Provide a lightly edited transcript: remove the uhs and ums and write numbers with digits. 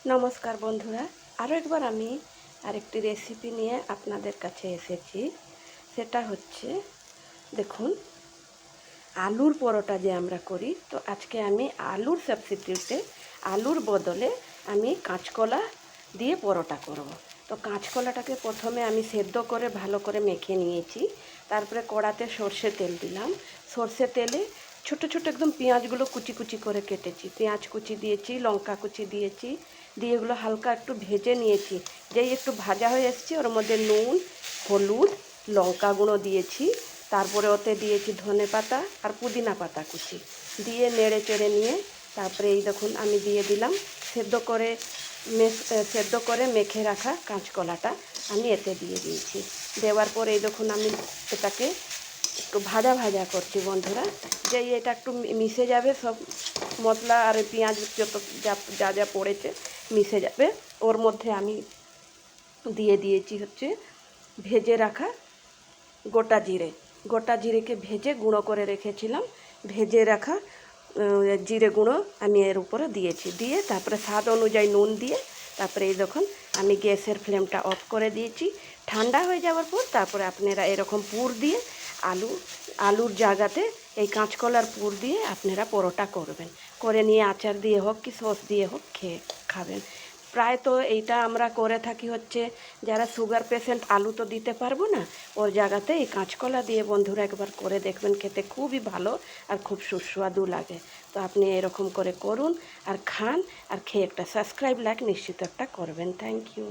নমস্কার বন্ধুরা, আরও একবার আমি আরেকটি রেসিপি নিয়ে আপনাদের কাছে এসেছি। সেটা হচ্ছে, দেখুন, আলুর পরোটা যে আমরা করি, তো আজকে আমি আলুর সাবস্টিটিউটে, আলুর বদলে আমি কাঁচকলা দিয়ে পরোটা করব। তো কাঁচকলাটাকে প্রথমে আমি সেদ্ধ করে ভালো করে মেখে নিয়েছি। তারপরে কড়াতে সর্ষে তেল দিলাম। সর্ষে তেলে ছোট ছোট একদম পেঁয়াজগুলো কুচি কুচি করে কেটেছি, পেঁয়াজ কুচি দিয়েছি, লঙ্কা কুচি দিয়েছি, দিয়ে এগুলো হালকা একটু ভেজে নিয়েছি। যেই একটু ভাজা হয়ে এসেছে, ওর মধ্যে নুন, হলুদ, লঙ্কা গুঁড়ো দিয়েছি। তারপরে ওতে দিয়েছি ধনে পাতা আর পুদিনা পাতা কুচি, দিয়ে নেড়ে চেড়ে নিয়ে তারপরে এই দেখুন আমি দিয়ে দিলাম সেদ্ধ করে মেখে রাখা কাঁচকলাটা আমি এতে দিয়ে দিয়েছি। দেওয়ার পরে এই দেখুন আমি এটাকে একটু ভাজা ভাজা করছি বন্ধুরা। যেই এটা একটু মিশে যাবে, সব মশলা আর পেঁয়াজ যত যা যা পড়েছে মিশে যাবে, ওর মধ্যে আমি দিয়ে দিয়েছি হচ্ছে ভেজে রাখা গোটা জিরেকে ভেজে গুঁড়ো করে রেখেছিলাম। ভেজে রাখা জিরে গুঁড়ো আমি এর উপরে দিয়েছি, দিয়ে তারপরে স্বাদ অনুযায়ী নুন দিয়ে তারপরে এই দেখুন আমি গ্যাসের ফ্লেমটা অফ করে দিয়েছি। ঠান্ডা হয়ে যাওয়ার পর তারপরে আপনারা এরকম পুর দিয়ে আলুর জায়গাতে এই কাঁচকলার পুর দিয়ে আপনারা পরোটা করবেন, করে নিয়ে আচার দিয়ে হোক কি সস দিয়ে হোক খাবেন। প্রায় তো এইটা আমরা করে থাকি হচ্ছে, যারা সুগার পেশেন্ট, আলু তো দিতে পারবো না, ওর জায়গাতে এই কাঁচকলা দিয়ে বন্ধুরা একবার করে দেখবেন, খেতে খুবই ভালো আর খুব সুস্বাদু লাগে। তো আপনি এরকম করে করুন আর খান, আর খেয়ে একটা সাবস্ক্রাইব লাইক নিশ্চিত একটা করবেন। Thank you.